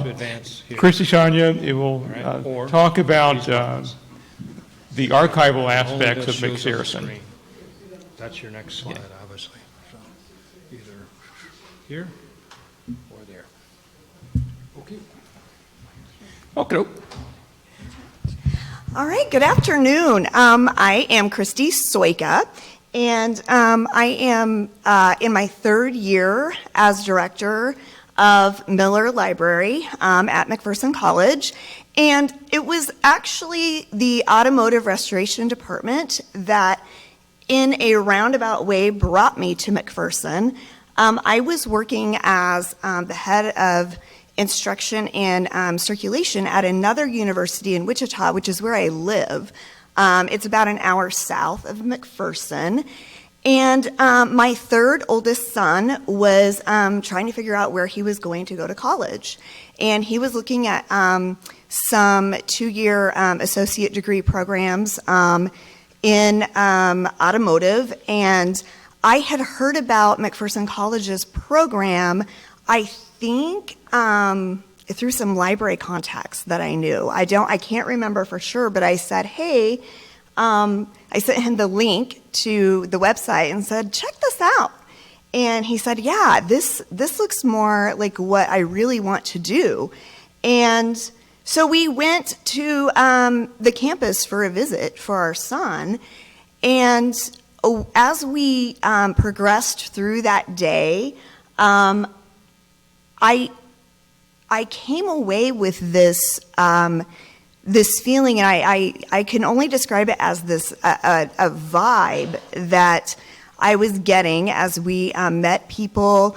to advance here. Kristie Sojka, it will Right, or talk about buttons. the archival Only aspects that of shows on the McPherson. screen. That's your next slide, obviously. So either here or there. Okay. Okay. All right, good afternoon. I am Kristie Sojka, and I am in my third year as director of Miller Library at McPherson College. And it was actually the Automotive Restoration Department that, in a roundabout way, brought me to McPherson. I was working as the head of instruction and circulation at another university in Wichita, which is where I live. It's about an hour south of McPherson. And my third oldest son was trying to figure out where he was going to go to college. And he was looking at some two-year associate degree programs in automotive. And I had heard about McPherson College's program, I think, through some library contacts that I knew. I can't remember for sure, but I said, hey, I sent him the link to the website and said, check this out. And he said, yeah, this looks more like what I really want to do. And so we went to the campus for a visit for our son. And as we progressed through that day, I came away with this feeling, and I can only describe it as this a vibe that I was getting as we met people.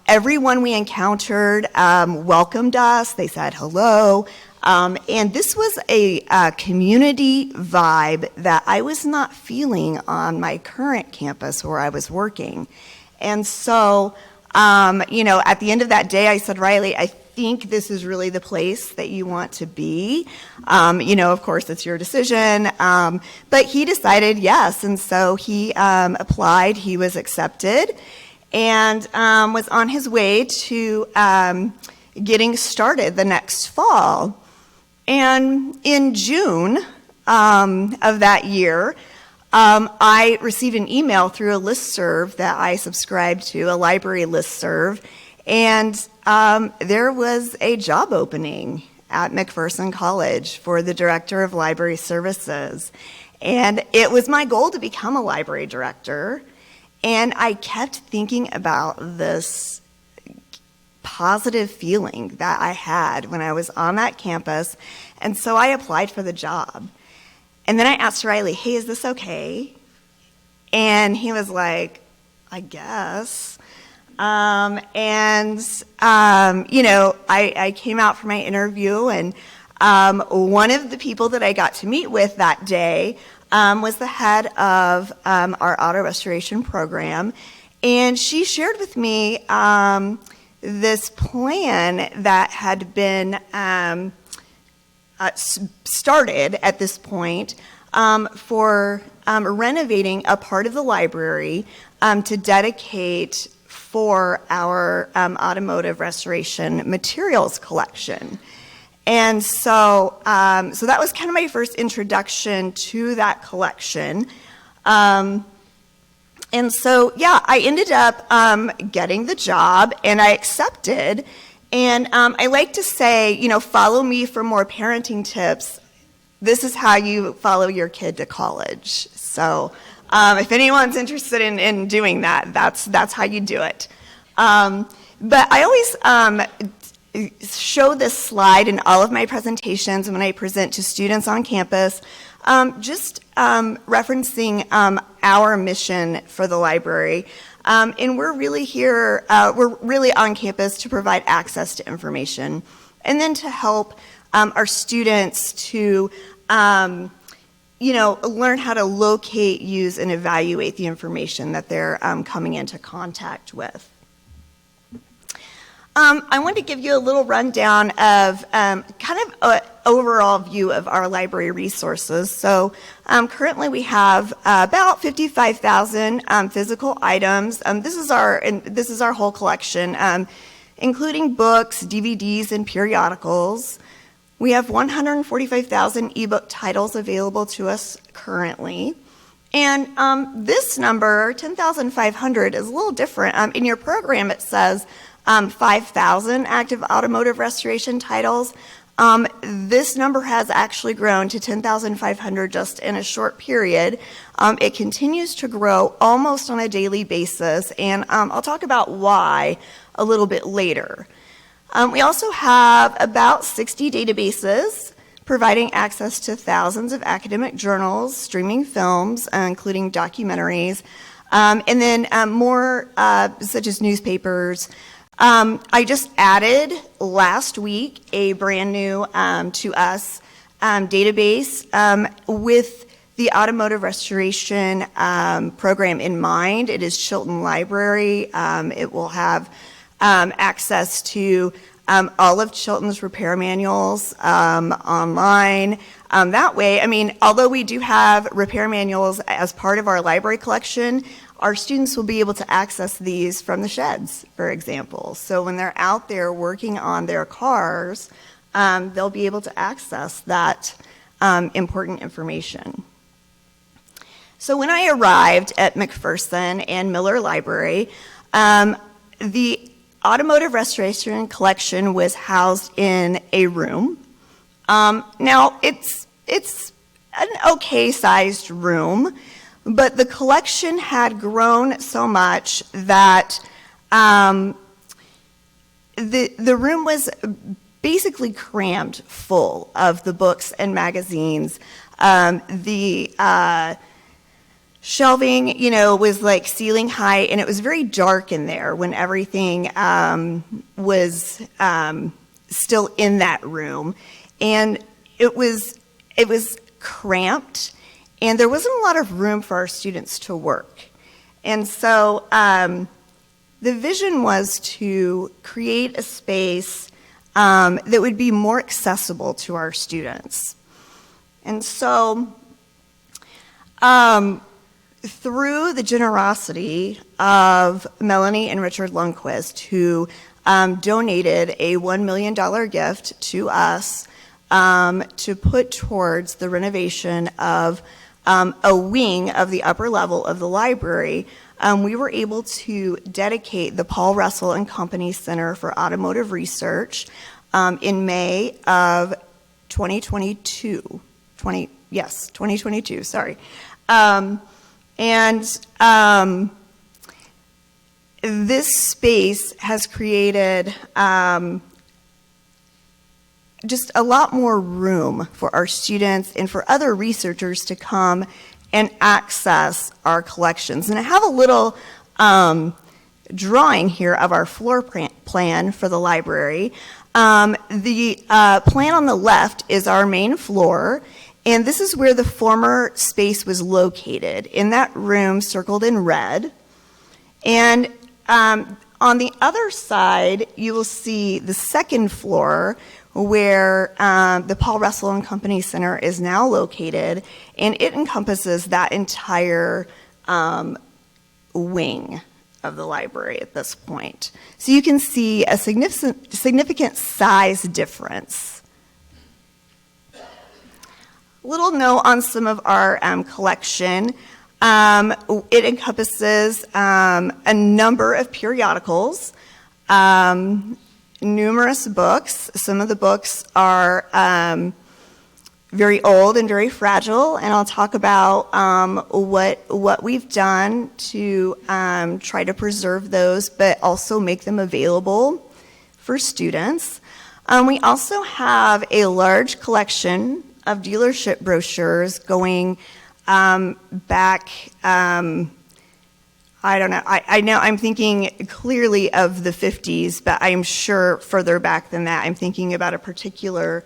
Everyone we encountered welcomed us. They said hello. And this was a community vibe that I was not feeling on my current campus where I was working. And so, at the end of that day, I said, Riley, I think this is really the place that you want to be. Of course, it's your decision. But he decided yes. And so he applied. He was accepted and was on his way to getting started the next fall. And in June of that year, I received an email through a listserv that I subscribed to, a library listserv, and there was a job opening at McPherson College for the Director of Library Services. And it was my goal to become a library director, and I kept thinking about this positive feeling that I had when I was on that campus, and so I applied for the job. And then I asked Riley, hey, is this okay? And he was like, I guess. I came out for my interview, and one of the people that I got to meet with that day was the head of our auto restoration program. And she shared with me this plan that had been started at this point for renovating a part of the library to dedicate for our automotive restoration materials collection. And so that was kind of my first introduction to that collection. And so, I ended up getting the job, and I accepted. And I like to say, follow me for more parenting tips. This is how you follow your kid to college. So if anyone's interested in doing that, that's how you do it. But I always show this slide in all of my presentations when I present to students on campus, just referencing our mission for the library. And we're really here, we're really on campus to provide access to information, and then to help our students to learn how to locate, use, and evaluate the information that they're coming into contact with. I want to give you a little rundown of kind of an overall view of our library resources. So currently we have about 55,000 physical items. This is our whole collection. including books, DVDs, and periodicals. We have 145,000 ebook titles available to us currently. And this number, 10,500, is a little different. In your program, it says 5,000 active automotive restoration titles. This number has actually grown to 10,500 just in a short period. It continues to grow almost on a daily basis, and I'll talk about why a little bit later. We also have about 60 databases providing access to thousands of academic journals, streaming films, including documentaries, and then more such as newspapers. I just added last week a brand new to us database with the Automotive Restoration program in mind. It is Chilton Library. It will have access to all of Chilton's repair manuals online. That way, I mean, although we do have repair manuals as part of our library collection, our students will be able to access these from the sheds, for example. So when they're out there working on their cars, they'll be able to access that important information. So when I arrived at McPherson and Miller Library, the Automotive Restoration Collection was housed in a room. Now, it's an okay-sized room, but the collection had grown so much that the room was basically crammed full of the books and magazines. The shelving, was like ceiling height, and it was very dark in there when everything was still in that room. And it was cramped, and there wasn't a lot of room for our students to work. And so the vision was to create a space that would be more accessible to our students. And so through the generosity of Melanie and Richard Lundquist, who donated a $1 million gift to us to put towards the renovation of a wing of the upper level of the library, we were able to dedicate the Paul Russell and Company Center for Automotive Research in May of 2022. 2022, sorry. And this space has created just a lot more room for our students and for other researchers to come and access our collections. And I have a little drawing here of our floor plan for the library. The plan on the left is our main floor, and this is where the former space was located, in that room circled in red. And on the other side, you will see the second floor, where the Paul Russell and Company Center is now located, and it encompasses that entire wing of the library at this point. So you can see a significant size difference. Little note on some of our collection. It encompasses a number of periodicals, numerous books. Some of the books are very old and very fragile, and I'll talk about what we've done to try to preserve those, but also make them available for students. We also have a large collection of dealership brochures going back, I don't know, I know I'm thinking clearly of the 50s, but I'm sure further back than that. I'm thinking about a particular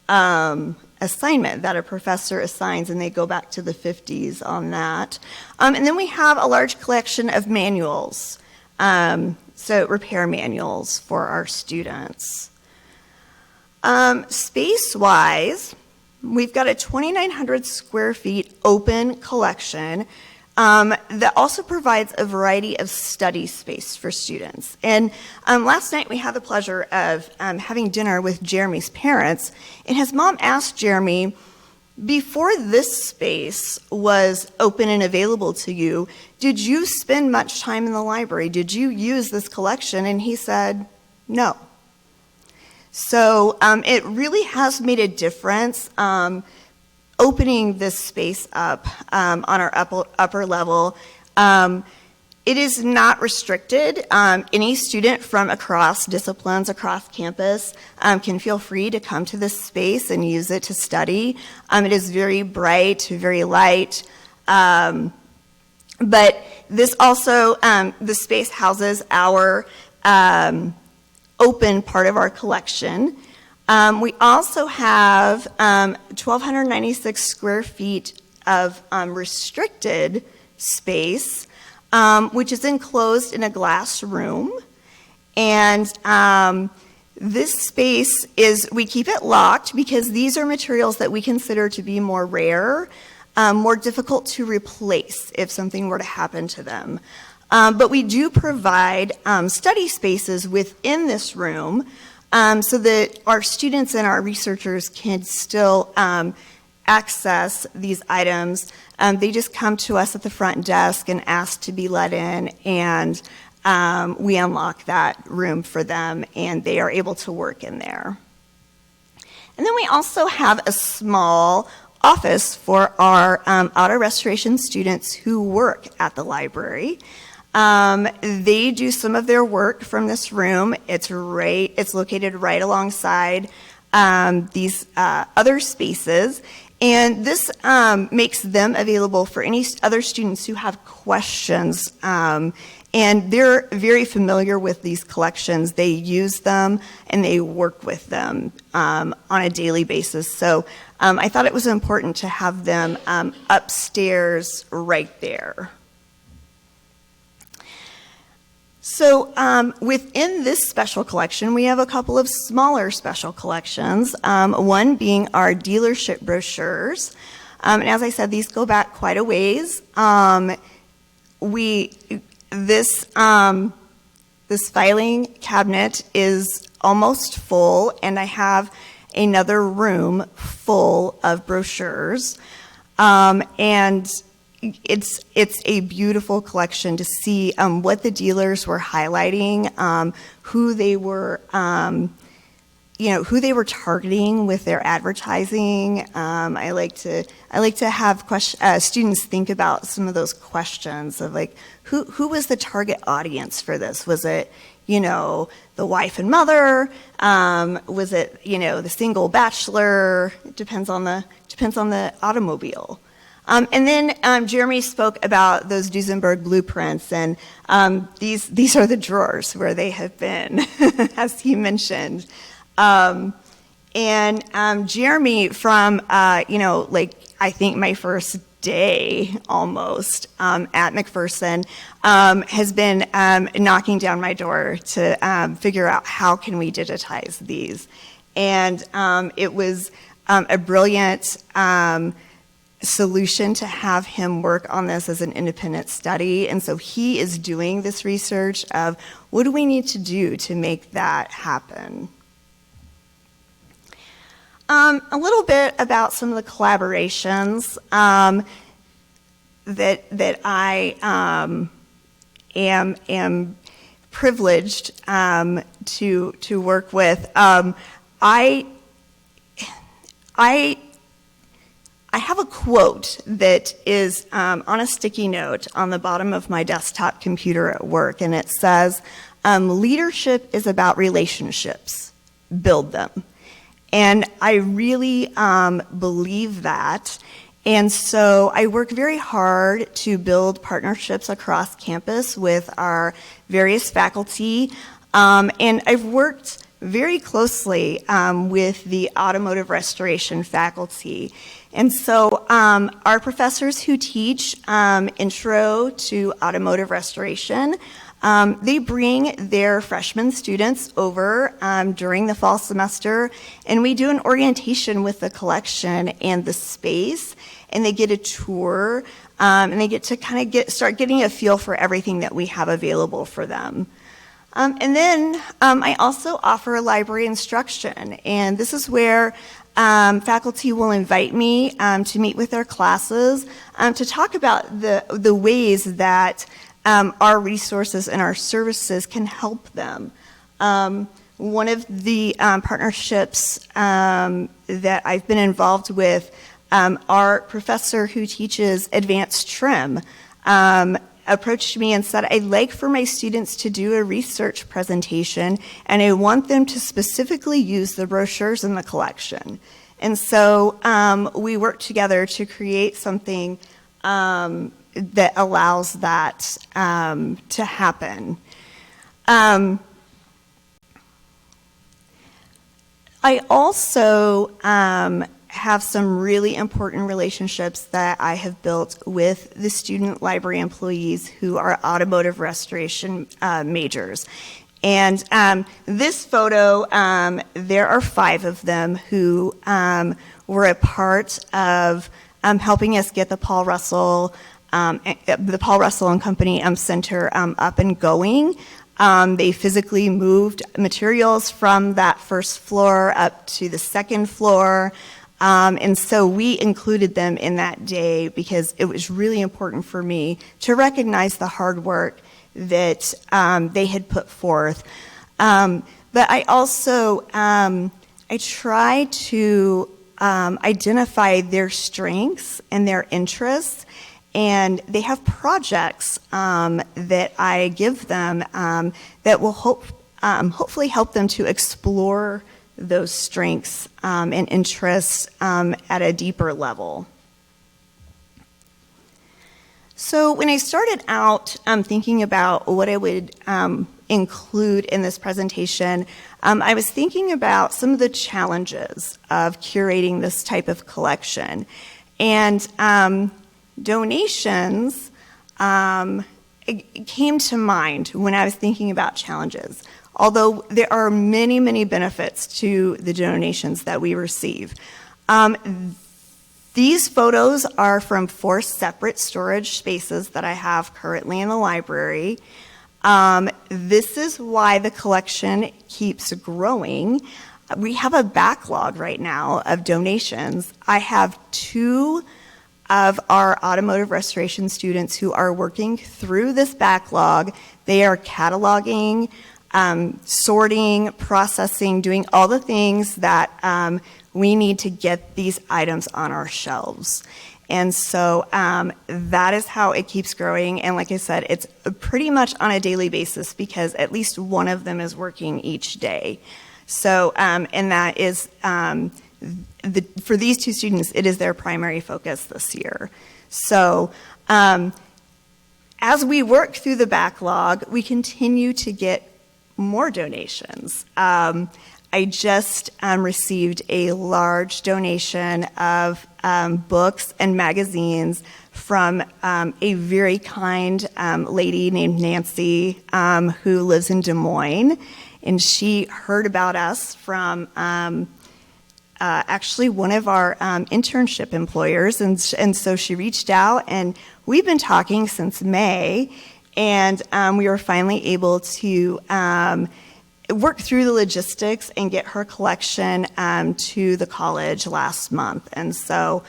assignment that a professor assigns, and they go back to the 50s on that. And then we have a large collection of manuals, so repair manuals for our students. Space-wise, we've got a 2,900 square feet open collection. that also provides a variety of study space for students. And last night we had the pleasure of having dinner with Jeremy's parents, and his mom asked Jeremy, before this space was open and available to you, did you spend much time in the library? Did you use this collection? And he said, no. So it really has made a difference opening this space up on our upper level. It is not restricted. Any student from across disciplines, across campus, can feel free to come to this space and use it to study. It is very bright, very light. But this also, the space houses our open part of our collection. We also have 1,296 square feet of restricted space, which is enclosed in a glass room. And this space we keep it locked because these are materials that we consider to be more rare, more difficult to replace if something were to happen to them. But we do provide study spaces within this room so that our students and our researchers can still access these items. They just come to us at the front desk and ask to be let in, and we unlock that room for them, and they are able to work in there. And then we also have a small office for our auto restoration students who work at the library. They do some of their work from this room. It's located right alongside these other spaces. And this makes them available for any other students who have questions. And they're very familiar with these collections. They use them and they work with them on a daily basis. So I thought it was important to have them upstairs right there. So within this special collection, we have a couple of smaller special collections, one being our dealership brochures. And as I said, these go back quite a ways. This filing cabinet is almost full, and I have another room full of brochures. And it's a beautiful collection to see what the dealers were highlighting, who they were targeting with their advertising. I like to have students think about some of those questions of like, who was the target audience for this? Was it, the wife and mother? Was it, the single bachelor? It depends on the automobile. And then Jeremy spoke about those Duesenberg blueprints, and these are the drawers where they have been, as he mentioned. And Jeremy, from I think my first day almost at McPherson, has been knocking down my door to figure out how can we digitize these, and it was a brilliant solution to have him work on this as an independent study. And so he is doing this research of what do we need to do to make that happen. A little bit about some of the collaborations that I am privileged to work with. I have a quote that is on a sticky note on the bottom of my desktop computer at work, and it says, leadership is about relationships. Build them. And I really believe that. And so I work very hard to build partnerships across campus with our various faculty. And I've worked very closely with the Automotive Restoration faculty. And so our professors who teach Intro to Automotive Restoration, They bring their freshman students over during the fall semester, and we do an orientation with the collection and the space, and they get a tour, and they get to kind of start getting a feel for everything that we have available for them. And then I also offer library instruction, and this is where faculty will invite me to meet with their classes to talk about the ways that our resources and our services can help them. One of the partnerships that I've been involved with, our professor who teaches advanced trim approached me and said, I'd like for my students to do a research presentation, and I want them to specifically use the brochures in the collection. And so we worked together to create something that allows that to happen. I also have some really important relationships that I have built with the student library employees who are automotive restoration majors. And this photo, there are 5 of them who were a part of helping us get the Paul Russell and Company Center up and going. They physically moved materials from that first floor up to the second floor. And so we included them in that day because it was really important for me to recognize the hard work that they had put forth. But I also, I try to identify their strengths and their interests, and they have projects that I give them that will hopefully help them to explore those strengths and interests at a deeper level. So when I started out thinking about what I would include in this presentation, I was thinking about some of the challenges of curating this type of collection. And donations it came to mind when I was thinking about challenges, although there are many, many benefits to the donations that we receive. These photos are from 4 separate storage spaces that I have currently in the library. This is why the collection keeps growing. We have a backlog right now of donations. I have 2 of our automotive restoration students who are working through this backlog. They are cataloging, sorting, processing, doing all the things that we need to get these items on our shelves. And so that is how it keeps growing. And like I said, it's pretty much on a daily basis because at least one of them is working each day. So, and that is, for these 2 students, it is their primary focus this year. So as we work through the backlog, we continue to get more donations. I just received a large donation of books and magazines from a very kind lady named Nancy who lives in Des Moines. And she heard about us from actually one of our internship employers. And so she reached out, and we've been talking since May. And we were finally able to work through the logistics and get her collection to the college last month. And so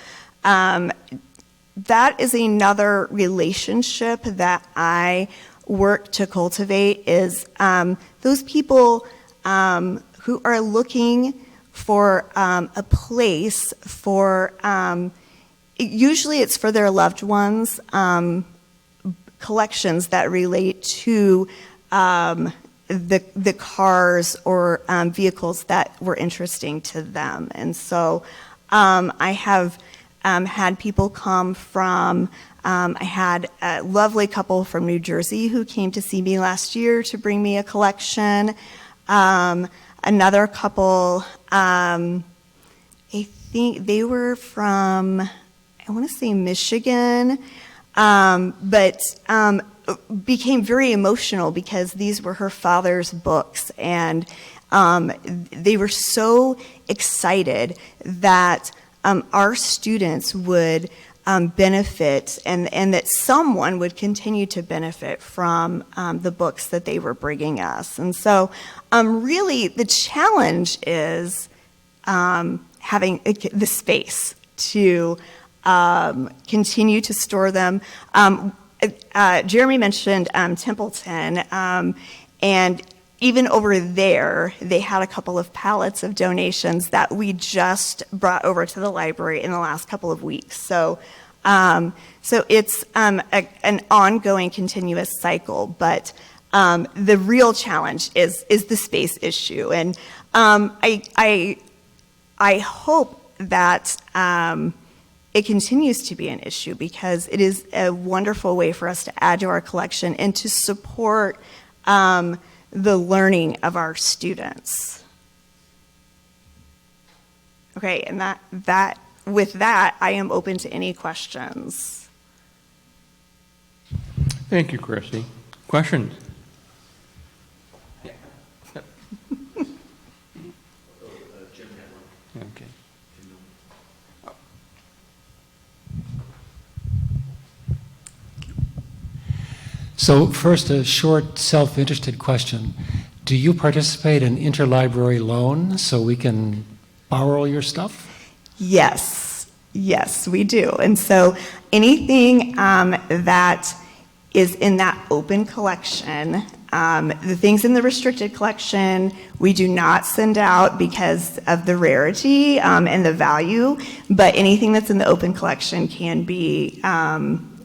that is another relationship that I work to cultivate, is those people who are looking for a place for, usually it's for their loved ones, collections that relate to the cars or vehicles that were interesting to them. And so I have had people come from, I had a lovely couple from New Jersey who came to see me last year to bring me a collection. Another couple, I think they were from, I want to say Michigan, but became very emotional because these were her father's books, and they were so excited that our students would benefit, and that someone would continue to benefit from the books that they were bringing us. And so really the challenge is having the space to continue to store them. Jeremy mentioned Templeton, and even over there, they had a couple of pallets of donations that we just brought over to the library in the last couple of weeks. So it's an ongoing, continuous cycle. But the real challenge is the space issue, and I hope that it continues to be an issue, because it is a wonderful way for us to add to our collection and to support the learning of our students. Okay, and with that, I am open to any questions. Thank you, Kristie. Questions? Okay. So first, a short self-interested question. Do you participate in interlibrary loan so we can borrow your stuff? Yes, we do. And so anything that is in that open collection, the things in the restricted collection, we do not send out because of the rarity and the value, but anything that's in the open collection can be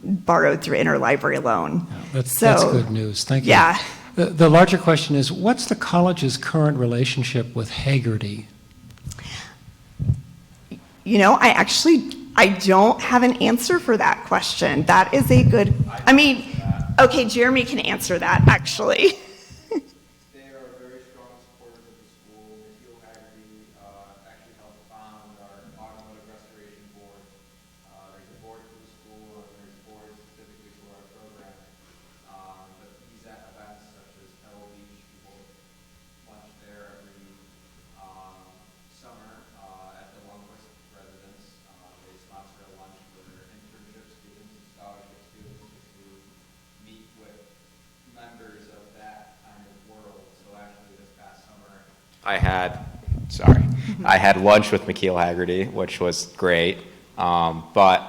borrowed through interlibrary loan. Yeah, that's good news. Thank you. Yeah. The larger question is, what's the college's current relationship with Hagerty? You know, I don't have an answer for that question. That is a good, okay, Jeremy can answer that, actually. They are very strong supporters of the school. McPherson College actually helped found our Automotive Restoration Board. There's a board for the school, and there's boards specifically for our program. But these events, such as Pebble Beach, people lunch there every summer at the Longquist residence. They sponsor a lunch for their internship students and scholarship students to meet with members of that kind of world. So actually this past summer I had lunch with McKeel Hagerty, which was great. But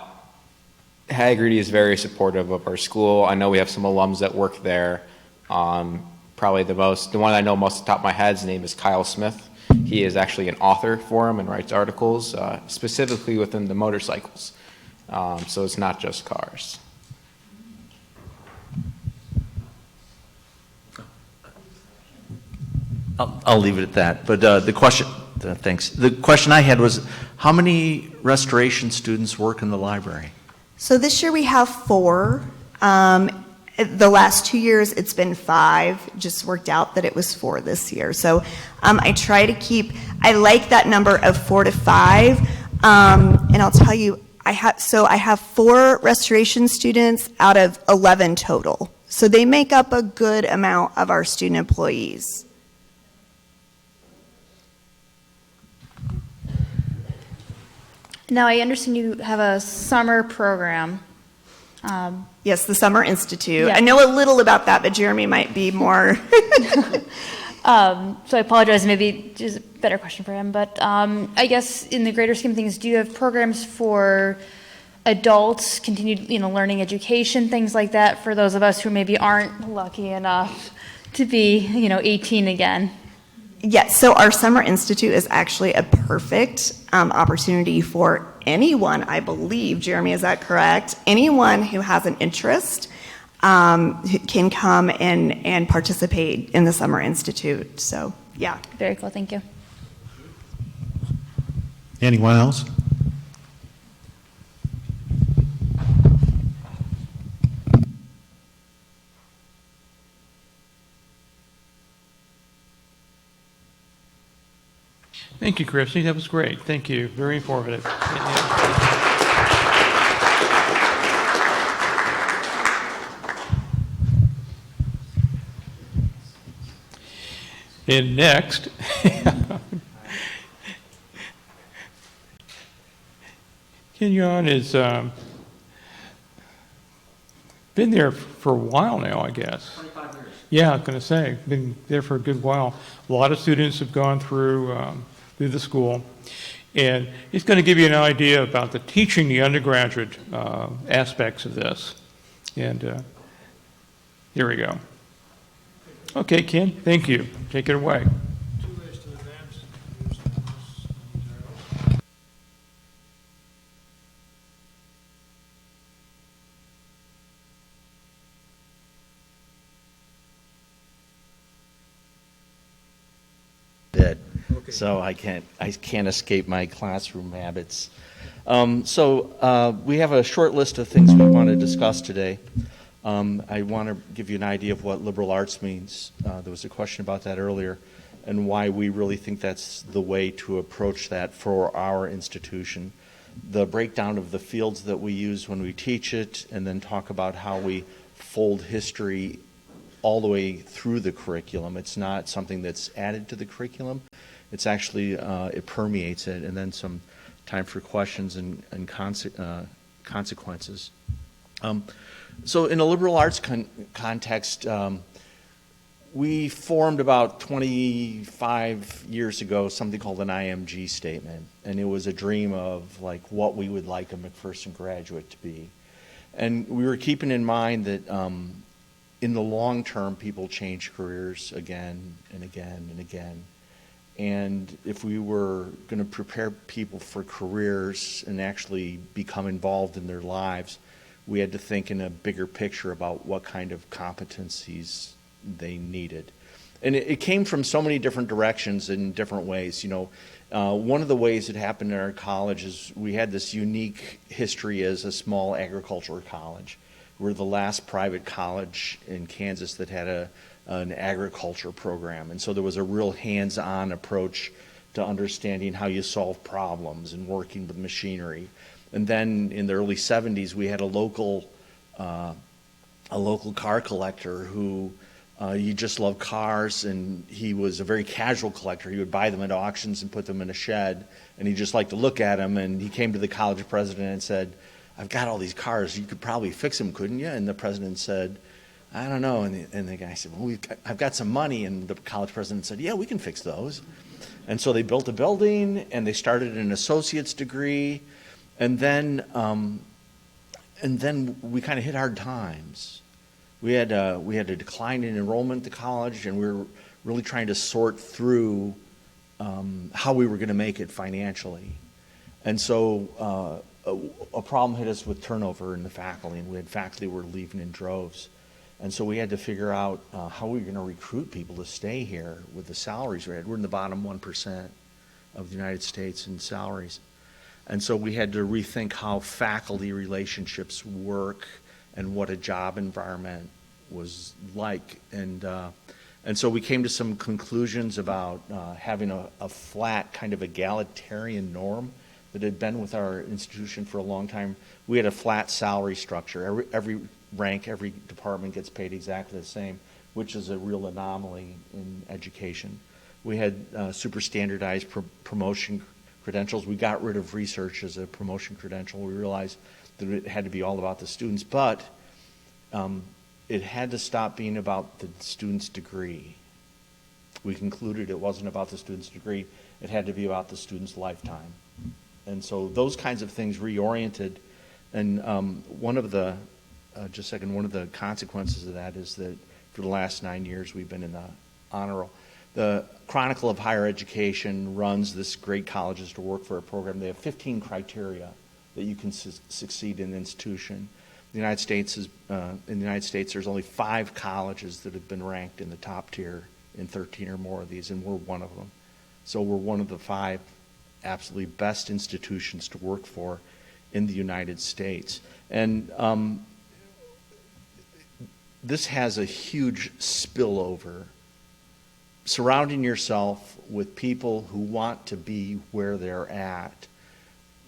Hagerty is very supportive of our school. I know we have some alums that work there. Probably the one I know most off the top of my head, his name is Kyle Smith. He is actually an author for him and writes articles specifically within the motorcycles. So it's not just cars. I'll leave it at that. But the question, thanks. The question I had was, how many restoration students work in the library? So this year we have 4. The last 2 years it's been 5. Just worked out that it was 4 this year. So I like that number of 4 to 5. And I'll tell you, I have 4 restoration students out of 11 total. So they make up a good amount of our student employees. Now, I understand you have a summer program. Yes, the Summer Institute. Yeah. I know a little about that, but Jeremy might be more. So I apologize, maybe just a better question for him. But I guess in the greater scheme of things, do you have programs for adults, continued learning education, things like that, for those of us who maybe aren't lucky enough to be 18 again? Yes, so our Summer Institute is actually a perfect opportunity for anyone, I believe. Jeremy, is that correct? Anyone who has an interest can come and participate in the Summer Institute. So, yeah. Very cool, thank you. Anyone else? Thank you, Kristie. That was great. Thank you. Very informative. And next, Yohn has been there for a while now, I guess. 25 years. Yeah, I was going to say, been there for a good while. A lot of students have gone through the school. And he's going to give you an idea about the teaching the undergraduate aspects of this. And here we go. Okay, Ken, thank you. Take it away. 2 ways to advance. Did. Okay. So I can't escape my classroom habits. We have a short list of things we want to discuss today. I want to give you an idea of what liberal arts means. There was a question about that earlier, and why we really think that's the way to approach that for our institution. The breakdown of the fields that we use when we teach it, and then talk about how we fold history all the way through the curriculum. It's not something that's added to the curriculum. It's actually, it permeates it, and then some time for questions and consequences. So in a liberal arts context, we formed about 25 years ago something called an IMG statement, and it was a dream of like what we would like a McPherson graduate to be. And we were keeping in mind that in the long term, people change careers again and again and again. And if we were going to prepare people for careers and actually become involved in their lives, we had to think in a bigger picture about what kind of competencies they needed. And it came from so many different directions in different ways. You know, one of the ways it happened in our college is we had this unique history as a small agricultural college. We're the last private college in Kansas that had an agriculture program. And so there was a real hands-on approach to understanding how you solve problems and working with machinery. And then in the early 70s, we had a local car collector who he just loved cars, and he was a very casual collector. He would buy them at auctions and put them in a shed, and he just liked to look at them. And he came to the college president and said, "I've got all these cars. You could probably fix them, couldn't you?" And the president said, "I don't know." And the guy said, "Well, I've got some money." And the college president said, "Yeah, we can fix those." And so they built a building, and they started an associate's degree. And then we kind of hit hard times. We had a decline in enrollment at the college, and we were really trying to sort through how we were going to make it financially. And so a problem hit us with turnover in the faculty, and we had faculty who were leaving in droves. And so we had to figure out how we were going to recruit people to stay here with the salaries we had. We're in the bottom 1% of the United States in salaries. And so we had to rethink how faculty relationships work and what a job environment was like. And so we came to some conclusions about having a flat kind of egalitarian norm that had been with our institution for a long time. We had a flat salary structure. Every rank, every department gets paid exactly the same, which is a real anomaly in education. We had super standardized promotion credentials. We got rid of research as a promotion credential. We realized that it had to be all about the students, but it had to stop being about the student's degree. We concluded it wasn't about the student's degree. It had to be about the student's lifetime. And so those kinds of things reoriented. And one of the consequences of that is that for the last 9 years we've been in the honor roll. The Chronicle of Higher Education runs this Great Colleges to Work For program. They have 15 criteria that you can succeed in an institution. In the United States, there's only 5 colleges that have been ranked in the top tier in 13 or more of these, and we're one of them. So we're one of the 5 absolutely best institutions to work for in the United States. And this has a huge spillover. Surrounding yourself with people who want to be where they're at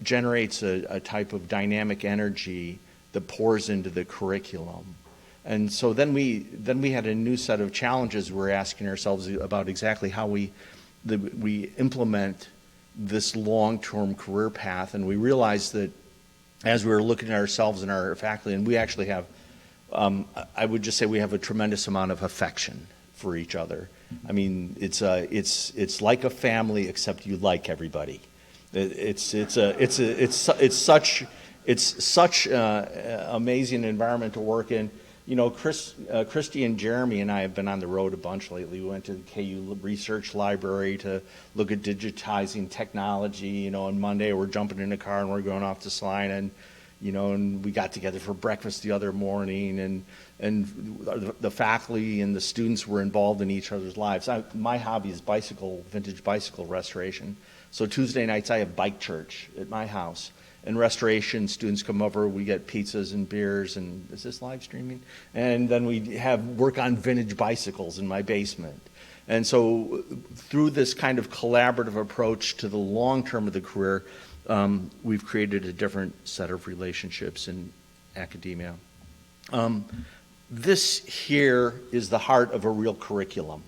generates a type of dynamic energy that pours into the curriculum. And so then we had a new set of challenges we're asking ourselves about exactly how we implement this long-term career path. And we realized that as we were looking at ourselves and our faculty, and we actually have, I would just say we have a tremendous amount of affection for each other. I mean, it's like a family, except you like everybody. It's such amazing environment to work in. You know, Kristie and Jeremy and I have been on the road a bunch lately. We went to the KU Research Library to look at digitizing technology. You know, on Monday we're jumping in a car and we're going off to Salina, and you know, and we got together for breakfast the other morning, and the faculty and the students were involved in each other's lives. My hobby is vintage bicycle restoration. So Tuesday nights I have bike church at my house. And restoration students come over, we get pizzas and beers, and is this live streaming? And then we have work on vintage bicycles in my basement. And so through this kind of collaborative approach to the long term of the career, we've created a different set of relationships in academia. This here is the heart of a real curriculum.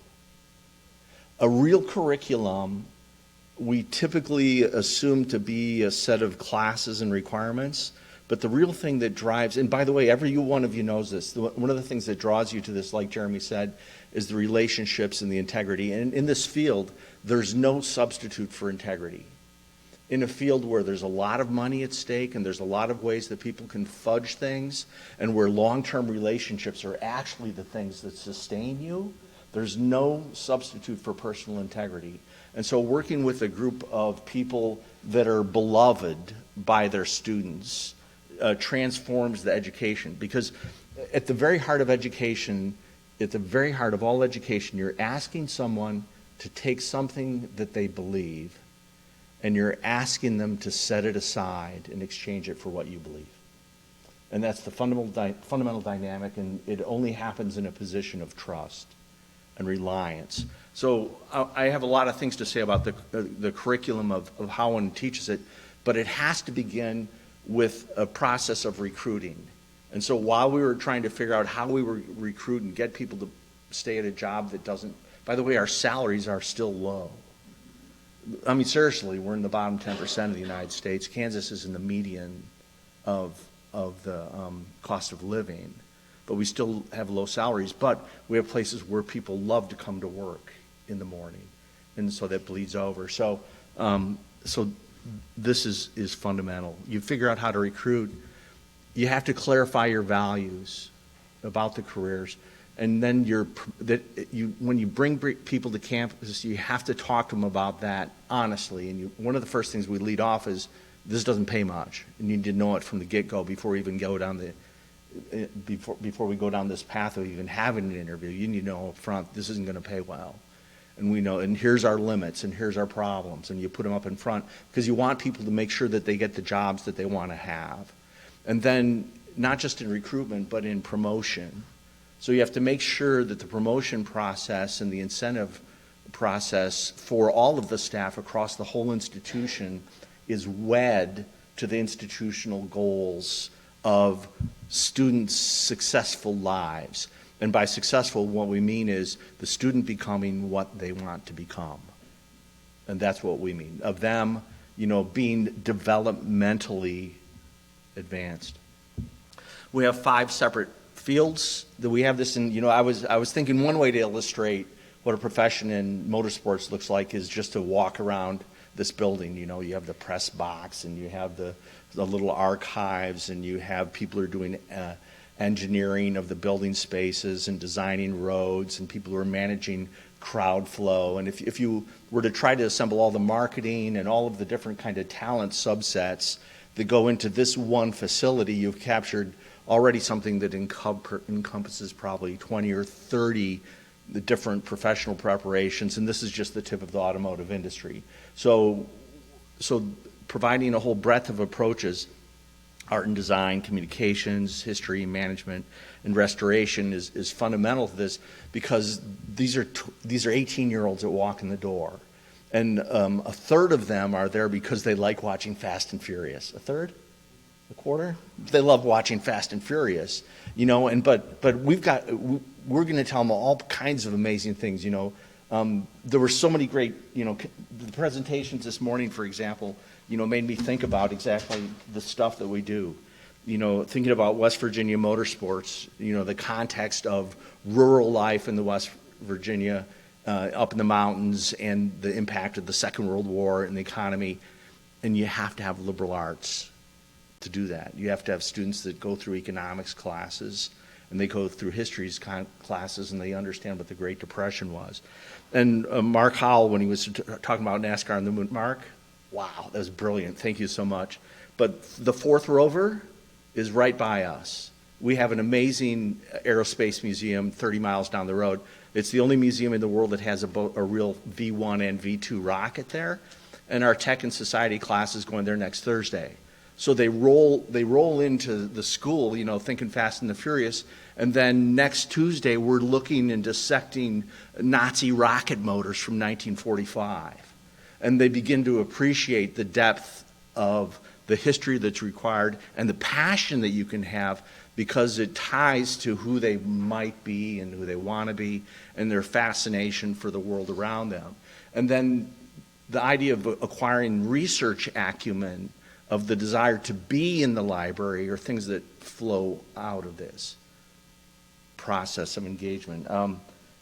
A real curriculum we typically assume to be a set of classes and requirements, but the real thing that drives, and by the way, every one of you knows this, one of the things that draws you to this, like Jeremy said, is the relationships and the integrity. And in this field, there's no substitute for integrity. In a field where there's a lot of money at stake and there's a lot of ways that people can fudge things, and where long-term relationships are actually the things that sustain you, there's no substitute for personal integrity. And so working with a group of people that are beloved by their students transforms the education. Because at the very heart of education, at the very heart of all education, you're asking someone to take something that they believe, and you're asking them to set it aside and exchange it for what you believe. And that's the fundamental dynamic, and it only happens in a position of trust and reliance. So I have a lot of things to say about the curriculum of how one teaches it, but it has to begin with a process of recruiting. And so while we were trying to figure out how we would recruit and get people to stay at a job that doesn't, by the way, our salaries are still low. I mean, seriously, we're in the bottom 10% of the United States. Kansas is in the median of the cost of living. But we still have low salaries, but we have places where people love to come to work in the morning, and so that bleeds over. So this is fundamental. You figure out how to recruit. You have to clarify your values about the careers, and then when you bring people to campus, you have to talk to them about that honestly. And one of the first things we lead off is, this doesn't pay much, and you need to know it from the get-go before we even go down before we go down this path of even having an interview. You need to know up front, this isn't going to pay well. And we know, and here's our limits, and here's our problems, and you put them up in front, because you want people to make sure that they get the jobs that they want to have. And then, not just in recruitment, but in promotion. So you have to make sure that the promotion process and the incentive process for all of the staff across the whole institution is wed to the institutional goals of students' successful lives. And by successful, what we mean is the student becoming what they want to become. And that's what we mean, of them, being developmentally advanced. We have 5 separate fields that we have this in. I was thinking one way to illustrate what a profession in motorsports looks like is just to walk around this building. You have the press box, and you have the little archives, and you have people who are doing engineering of the building spaces and designing roads, and people who are managing crowd flow. And if you were to try to assemble all the marketing and all of the different kind of talent subsets that go into this one facility, you've captured already something that encompasses probably 20 or 30 the different professional preparations, and this is just the tip of the automotive industry. So providing a whole breadth of approaches, art and design, communications, history, management, and restoration is fundamental to this, because these are 18-year-olds that walk in the door. And a third of them are there because they like watching Fast and Furious. A third? A quarter? They love watching Fast and Furious, you know, but we're going to tell them all kinds of amazing things, you know. There were so many great, you know, the presentations this morning, for example, you know, made me think about exactly the stuff that we do. You know, thinking about West Virginia Motorsports, you know, the context of rural life in the West Virginia, up in the mountains, and the impact of the Second World War and the economy. And you have to have liberal arts to do that. You have to have students that go through economics classes, and they go through history classes, and they understand what the Great Depression was. And Mark Howell, when he was talking about NASCAR on the moon, Mark, wow, that was brilliant. Thank you so much. But the fourth rover is right by us. We have an amazing aerospace museum 30 miles down the road. It's the only museum in the world that has a real V1 and V2 rocket there. And our Tech and Society class is going there next Thursday. So they roll into the school, you know, thinking Fast and the Furious, and then next Tuesday we're looking and dissecting Nazi rocket motors from 1945. And they begin to appreciate the depth of the history that's required and the passion that you can have, because it ties to who they might be and who they want to be and their fascination for the world around them. And then the idea of acquiring research acumen, of the desire to be in the library, are things that flow out of this process of engagement.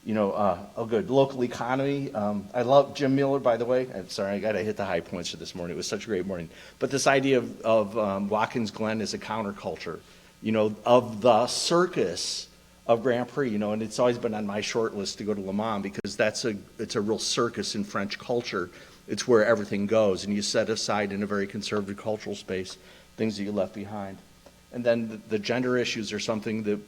Good. Local economy. I love Jim Miller, by the way. I'm sorry, I got to hit the high points for this morning. It was such a great morning. But this idea of Watkins Glen as a counterculture, you know, of the circus of Grand Prix, you know, and it's always been on my short list to go to Le Mans, because it's a real circus in French culture. It's where everything goes, and you set aside in a very conservative cultural space things that you left behind. And then the gender issues are something that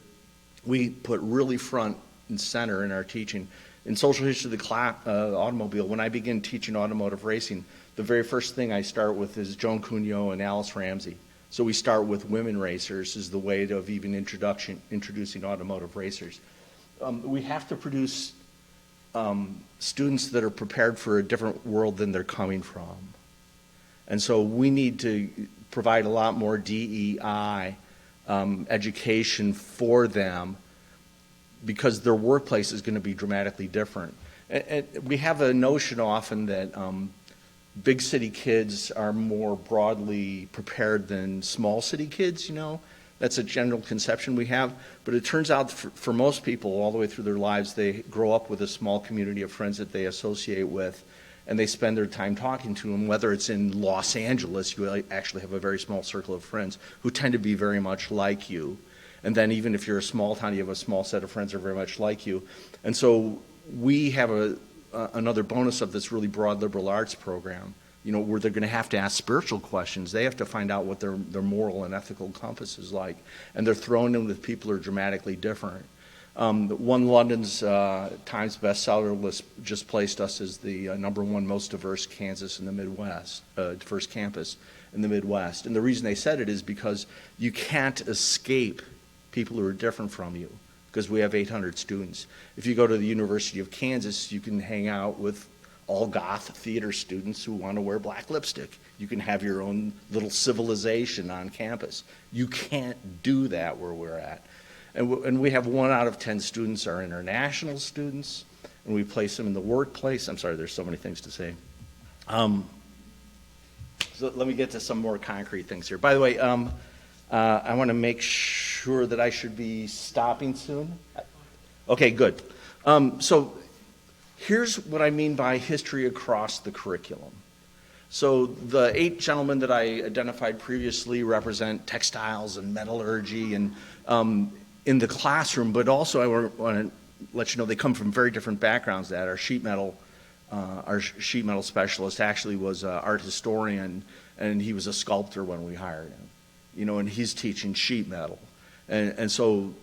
we put really front and center in our teaching. In social history of the automobile, when I begin teaching automotive racing, the very first thing I start with is Joan Cugnot and Alice Ramsey. So we start with women racers as the way of even introducing automotive racers. We have to produce students that are prepared for a different world than they're coming from. And so we need to provide a lot more DEI education for them, because their workplace is going to be dramatically different. And we have a notion often that big city kids are more broadly prepared than small city kids, you know. That's a general conception we have. But it turns out for most people, all the way through their lives, they grow up with a small community of friends that they associate with, and they spend their time talking to them. Whether it's in Los Angeles, you actually have a very small circle of friends who tend to be very much like you. And then even if you're a small town, you have a small set of friends that are very much like you. And so we have another bonus of this really broad liberal arts program, you know, where they're going to have to ask spiritual questions. They have to find out what their moral and ethical compass is like. And they're thrown in with people who are dramatically different. One London's Times bestseller list just placed us as the #1 most diverse Kansas in the Midwest, diverse campus in the Midwest. And the reason they said it is because you can't escape people who are different from you, because we have 800 students. If you go to the University of Kansas, you can hang out with all goth theater students who want to wear black lipstick. You can have your own little civilization on campus. You can't do that where we're at. And we have 1 out of 10 students are international students, and we place them in the workplace. I'm sorry, there's so many things to say. So let me get to some more concrete things here. By the way, I want to make sure that I should be stopping soon. Okay, good. So here's what I mean by history across the curriculum. So the 8 gentlemen that I identified previously represent textiles and metallurgy and in the classroom, but also I want to let you know they come from very different backgrounds. That our sheet metal specialist actually was an art historian, and he was a sculptor when we hired him. You know, and he's teaching sheet metal. And so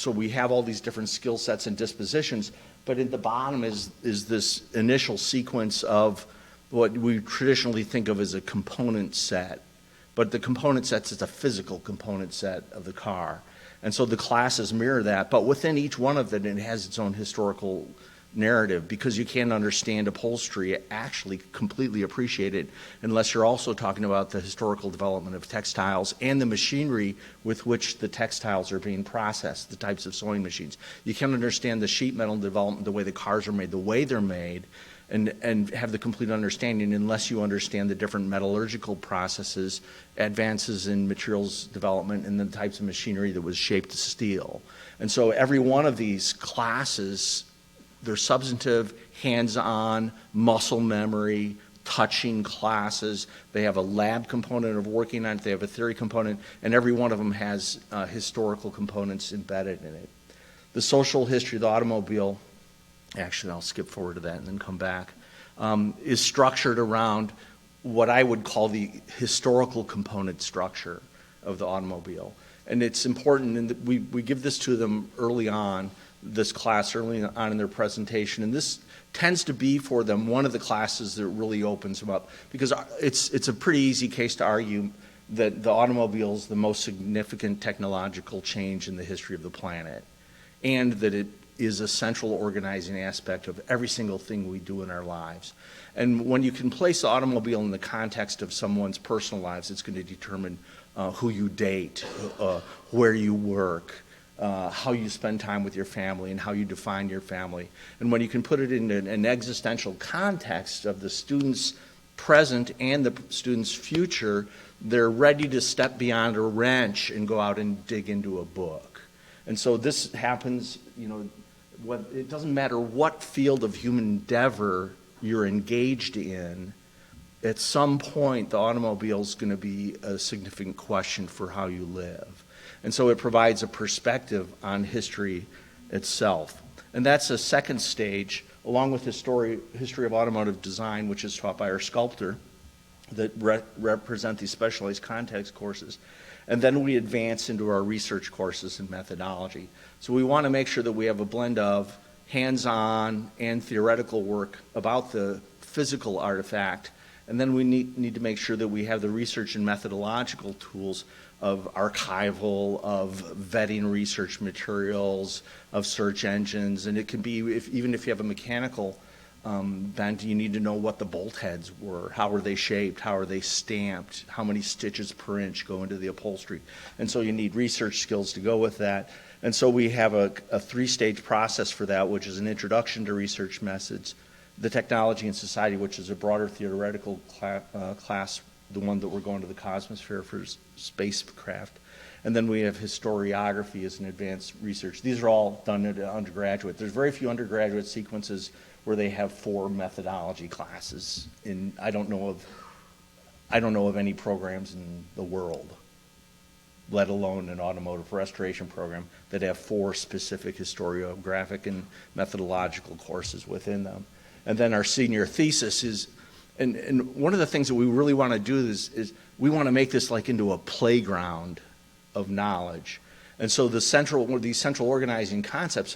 we have all these different skill sets and dispositions, but at the bottom is this initial sequence of what we traditionally think of as a component set. But the component set is a physical component set of the car. And so the classes mirror that, but within each one of them, it has its own historical narrative, because you can't understand upholstery, actually completely appreciate it, unless you're also talking about the historical development of textiles and the machinery with which the textiles are being processed, the types of sewing machines. You can't understand the sheet metal development, the way the cars are made, the way they're made, and have the complete understanding unless you understand the different metallurgical processes, advances in materials development, and the types of machinery that was shaped to steel. And so every one of these classes, they're substantive, hands-on, muscle memory, touching classes. They have a lab component of working on it. They have a theory component, and every one of them has historical components embedded in it. The social history of the automobile, actually I'll skip forward to that and then come back, is structured around what I would call the historical component structure of the automobile. And it's important, and we give this to them early on, this class early on in their presentation, and this tends to be for them one of the classes that really opens them up, because it's a pretty easy case to argue that the automobile is the most significant technological change in the history of the planet, and that it is a central organizing aspect of every single thing we do in our lives. And when you can place the automobile in the context of someone's personal lives, it's going to determine who you date, where you work, how you spend time with your family, and how you define your family. And when you can put it in an existential context of the student's present and the student's future, they're ready to step beyond a wrench and go out and dig into a book. And so this happens, it doesn't matter what field of human endeavor you're engaged in, at some point the automobile is going to be a significant question for how you live. And so it provides a perspective on history itself. And that's a second stage, along with history of automotive design, which is taught by our sculptor, that represent these specialized context courses. And then we advance into our research courses and methodology. So we want to make sure that we have a blend of hands-on and theoretical work about the physical artifact. And then we need to make sure that we have the research and methodological tools of archival, of vetting research materials, of search engines. And it can be, even if you have a mechanical bent, you need to know what the bolt heads were, how were they shaped, how are they stamped, how many stitches per inch go into the upholstery. And so you need research skills to go with that. And so we have a three-stage process for that, which is an introduction to research methods, the technology and society, which is a broader theoretical class, the one that we're going to the Cosmosphere for spacecraft. And then we have historiography as an advanced research. These are all done at undergraduate. There's very few undergraduate sequences where they have 4 methodology classes. I don't know of any programs in the world, let alone an automotive restoration program, that have 4 specific historiographic and methodological courses within them. And then our senior thesis is, and one of the things that we really want to do is we want to make this like into a playground of knowledge. And so these central organizing concepts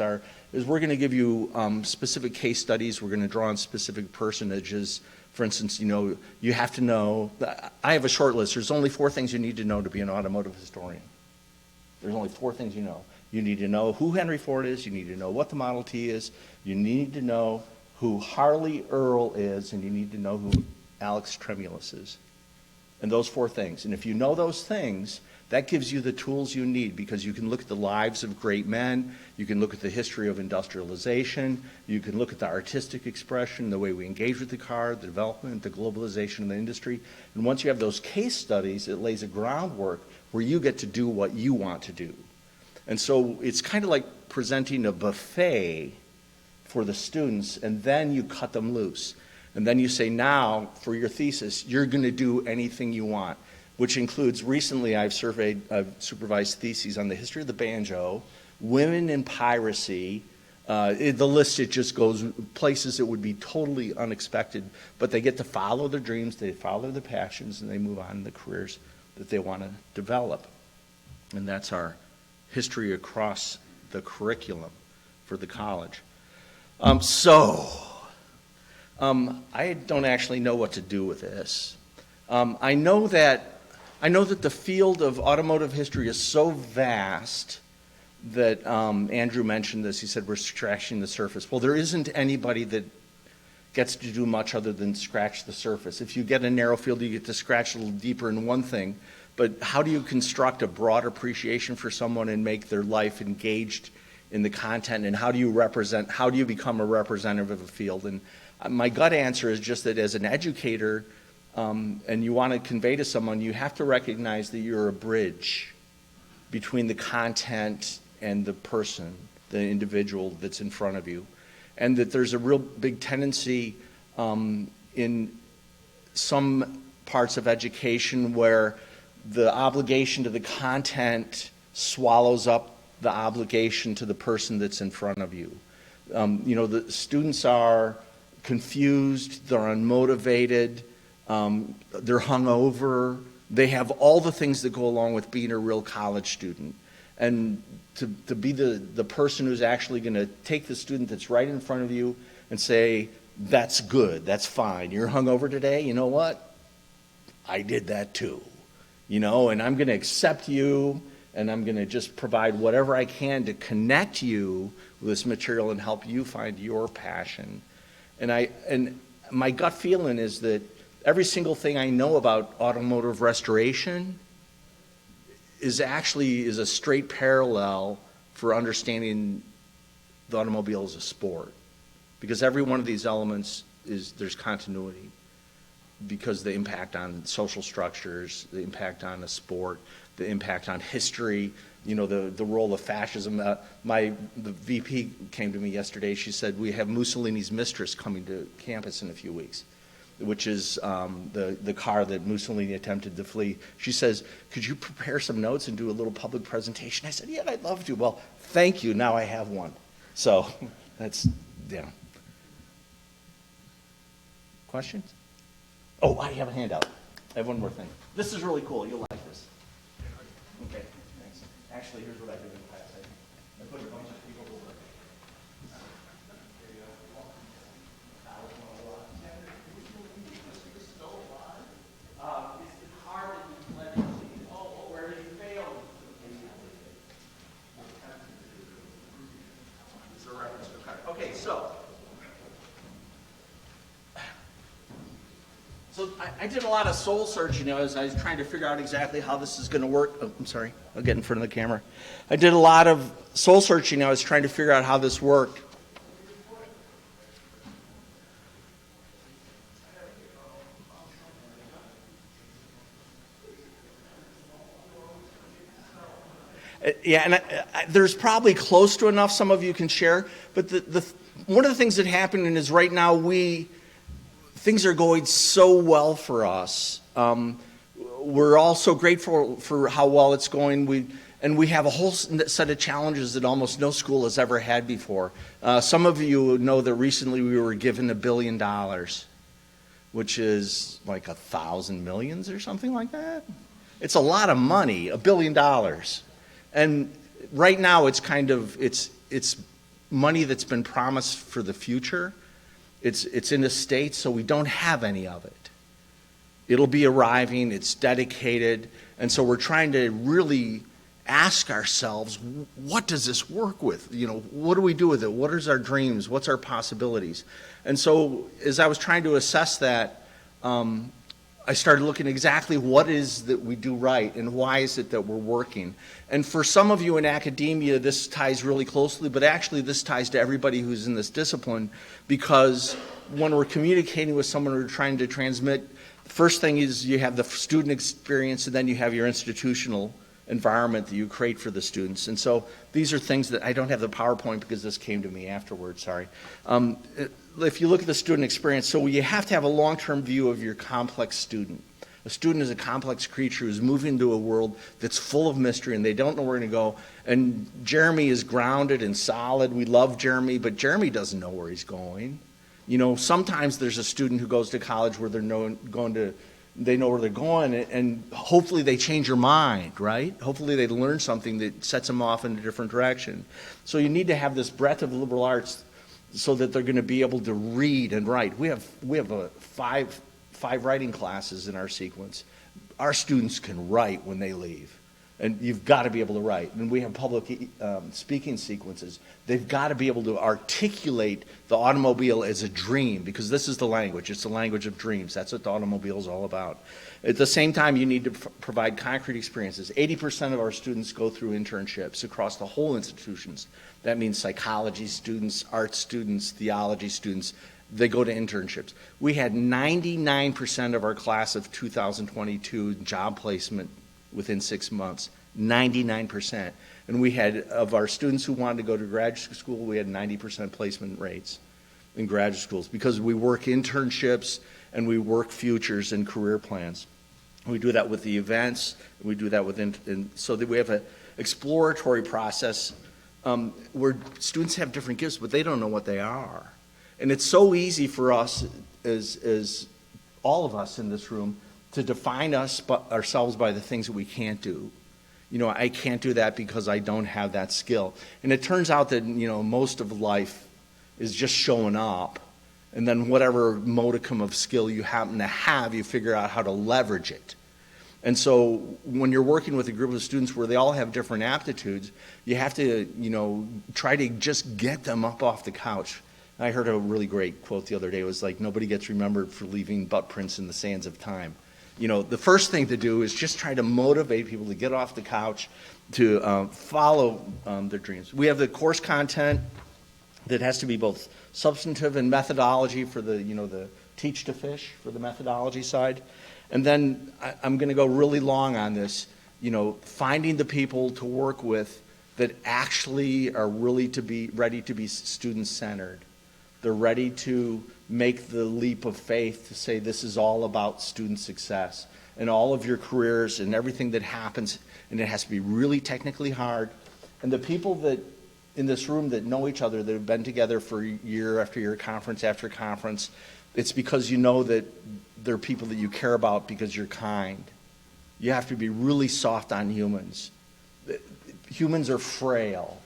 is we're going to give you specific case studies. We're going to draw on specific personages. For instance, you have to know, I have a short list. There's only 4 things you need to know to be an automotive historian. There's only 4 things you know. You need to know who Henry Ford is. You need to know what the Model T is. You need to know who Harley Earl is, and you need to know who Alex Tremulous is. And those 4 things. And if you know those things, that gives you the tools you need, because you can look at the lives of great men, you can look at the history of industrialization, you can look at the artistic expression, the way we engage with the car, the development, the globalization of the industry. And once you have those case studies, it lays a groundwork where you get to do what you want to do. And so it's kind of like presenting a buffet for the students, and then you cut them loose. And then you say, now, for your thesis, you're going to do anything you want, which includes, recently I've supervised theses on the history of the banjo, women in piracy. The list, it just goes places that would be totally unexpected, but they get to follow their dreams, they follow their passions, and they move on in the careers that they want to develop. And that's our history across the curriculum for the college. I don't actually know what to do with this. I know that the field of automotive history is so vast that Andrew mentioned this. He said we're scratching the surface. Well, there isn't anybody that gets to do much other than scratch the surface. If you get a narrow field, you get to scratch a little deeper in one thing. But how do you construct a broad appreciation for someone and make their life engaged in the content? And how do you become a representative of a field? And my gut answer is just that as an educator, and you want to convey to someone, you have to recognize that you're a bridge between the content and the person, the individual that's in front of you. And that there's a real big tendency in some parts of education where the obligation to the content swallows up the obligation to the person that's in front of you. The students are confused, they're unmotivated, they're hungover, they have all the things that go along with being a real college student. And to be the person who's actually going to take the student that's right in front of you and say, that's good, that's fine. You're hungover today, you know what? I did that too. And I'm going to accept you, and I'm going to just provide whatever I can to connect you with this material and help you find your passion. And my gut feeling is that every single thing I know about automotive restoration is a straight parallel for understanding the automobile as a sport. Because every one of these elements there's continuity. Because the impact on social structures, the impact on the sport, the impact on history, the role of fascism. The VP came to me yesterday. She said, we have Mussolini's mistress coming to campus in a few weeks, which is the car that Mussolini attempted to flee. She says, could you prepare some notes and do a little public presentation? I said, yeah, I'd love to. Well, thank you. Now I have one. So that's, yeah. Questions? Oh, I have a handout. I have one more thing. This is really cool. You'll like this. Okay, thanks. Actually, here's what I did in class. I put a bunch of people over. It's the car that you led where he failed. It's a reference to a car. Okay, so I did a lot of soul searching, as I was trying to figure out exactly how this is going to work. Oh, I'm sorry. I'll get in front of the camera. I did a lot of soul searching. I was trying to figure out how this worked. Yeah, and there's probably close to enough some of you can share. But one of the things that happened is right now things are going so well for us. We're all so grateful for how well it's going. We have a whole set of challenges that almost no school has ever had before. Some of you know that recently we were given $1 billion, which is like 1,000 millions or something like that. It's a lot of money, $1 billion. And right now it's it's money that's been promised for the future. It's in a state, so we don't have any of it. It'll be arriving, it's dedicated, and so we're trying to really ask ourselves, what does this work with? What do we do with it? What is our dreams? What's our possibilities? And so as I was trying to assess that, I started looking exactly what is that we do right and why is it that we're working. And for some of you in academia, this ties really closely, but actually this ties to everybody who's in this discipline, because when we're communicating with someone, we're trying to transmit, the first thing is you have the student experience, and then you have your institutional environment that you create for the students. And so these are things that I don't have the PowerPoint because this came to me afterwards, sorry. If you look at the student experience, so you have to have a long-term view of your complex student. A student is a complex creature who's moving into a world that's full of mystery and they don't know where to go. And Jeremy is grounded and solid. We love Jeremy, but Jeremy doesn't know where he's going. Sometimes there's a student who goes to college where they know where they're going, and hopefully they change their mind, right? Hopefully they learn something that sets them off in a different direction. So you need to have this breadth of liberal arts so that they're going to be able to read and write. We have five writing classes in our sequence. Our students can write when they leave. And you've got to be able to write. And we have public speaking sequences. They've got to be able to articulate the automobile as a dream, because this is the language. It's the language of dreams. That's what the automobile is all about. At the same time, you need to provide concrete experiences. 80% of our students go through internships across the whole institutions. That means psychology students, art students, theology students. They go to internships. We had 99% of our class of 2022 job placement within 6 months, 99%. And we had, of our students who wanted to go to graduate school, we had 90% placement rates in graduate schools, because we work internships and we work futures and career plans. We do that with the events, we do that with, so that we have an exploratory process where students have different gifts, but they don't know what they are. And it's so easy for us, as all of us in this room, to define ourselves by the things that we can't do. You know, I can't do that because I don't have that skill. And it turns out that, you know, most of life is just showing up. And then whatever modicum of skill you happen to have, you figure out how to leverage it. And so when you're working with a group of students where they all have different aptitudes, you have to, you know, try to just get them up off the couch. I heard a really great quote the other day. It was like, nobody gets remembered for leaving butt prints in the sands of time. You know, the first thing to do is just try to motivate people to get off the couch, to follow their dreams. We have the course content that has to be both substantive and methodology for the, you know, the teach to fish for the methodology side. And then I'm going to go really long on this, you know, finding the people to work with that actually are really ready to be student-centered. They're ready to make the leap of faith to say this is all about student success and all of your careers and everything that happens, and it has to be really technically hard. And the people that in this room that know each other, that have been together for year after year, conference after conference, it's because you know that they're people that you care about because you're kind. You have to be really soft on humans. Humans are frail.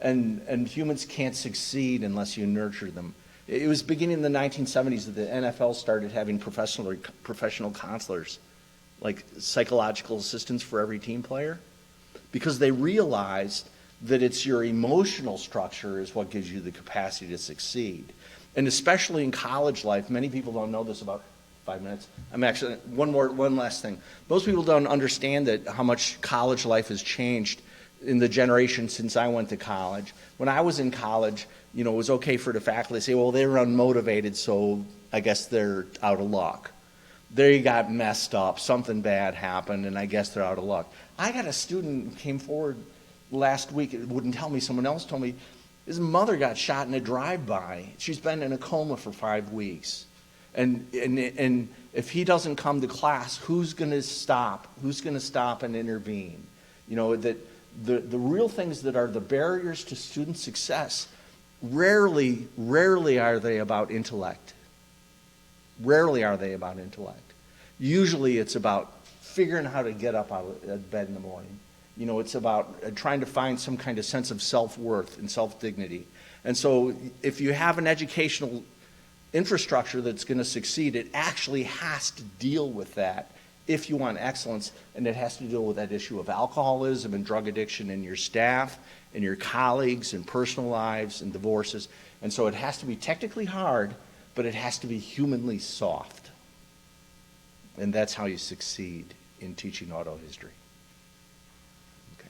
And humans can't succeed unless you nurture them. It was beginning in the 1970s that the NFL started having professional counselors, like psychological assistants for every team player, because they realized that it's your emotional structure is what gives you the capacity to succeed. And especially in college life, many people don't know this about 5 minutes. I'm actually, one last thing. Most people don't understand that how much college life has changed in the generation since I went to college. When I was in college, you know, it was okay for the faculty to say, well, they were unmotivated, so I guess they're out of luck. They got messed up, something bad happened, and I guess they're out of luck. I got a student who came forward last week, it wouldn't tell me, someone else told me, his mother got shot in a drive-by. She's been in a coma for 5 weeks. And if he doesn't come to class, who's going to stop? Who's going to stop and intervene? You know, that the real things that are the barriers to student success, rarely are they about intellect. Rarely are they about intellect. Usually it's about figuring how to get up out of bed in the morning. You know, it's about trying to find some kind of sense of self-worth and self-dignity. And so if you have an educational infrastructure that's going to succeed, it actually has to deal with that if you want excellence, and it has to deal with that issue of alcoholism and drug addiction in your staff, and your colleagues, and personal lives, and divorces. And so it has to be technically hard, but it has to be humanly soft. And that's how you succeed in teaching auto history. Okay.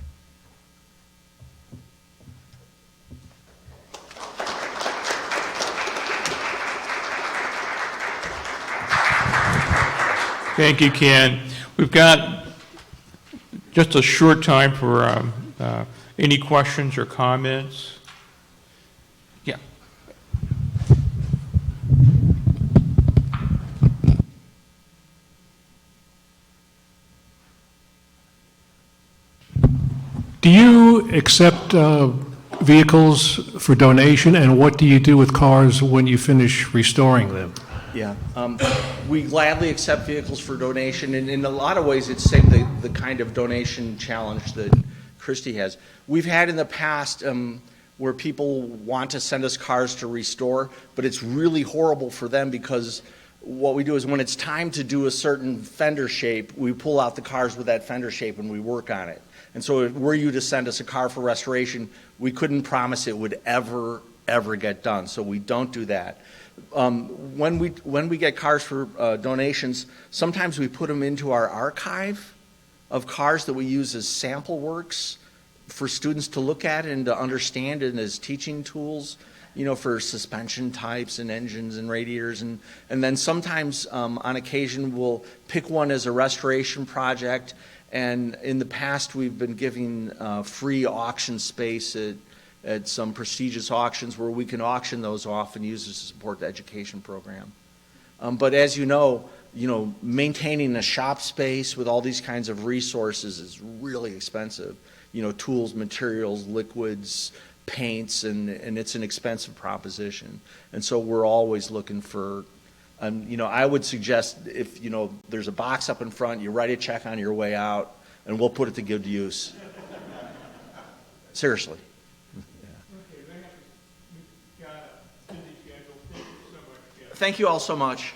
Thank you, Ken. We've got just a short time for any questions or comments. Yeah. Do you accept vehicles for donation, and what do you do with cars when you finish restoring them? Yeah, we gladly accept vehicles for donation, and in a lot of ways it's the the kind of donation challenge that Kristie has. We've had in the past where people want to send us cars to restore, but it's really horrible for them because what we do is when it's time to do a certain fender shape, we pull out the cars with that fender shape and we work on it. And so if were you to send us a car for restoration, we couldn't promise it would ever get done. So we don't do that. When we get cars for donations, sometimes we put them into our archive of cars that we use as sample works for students to look at and to understand it as teaching tools, you know, for suspension types and engines and radiators. And then sometimes, on occasion, we'll pick one as a restoration project. And in the past, we've been giving free auction space at some prestigious auctions where we can auction those off and use it to support the education program. But as you know, maintaining a shop space with all these kinds of resources is really expensive. You know, tools, materials, liquids, paints, and it's an expensive proposition. And so we're always looking for, I would suggest if, there's a box up in front, you write a check on your way out, and we'll put it to good use. Seriously. Thank you all so much.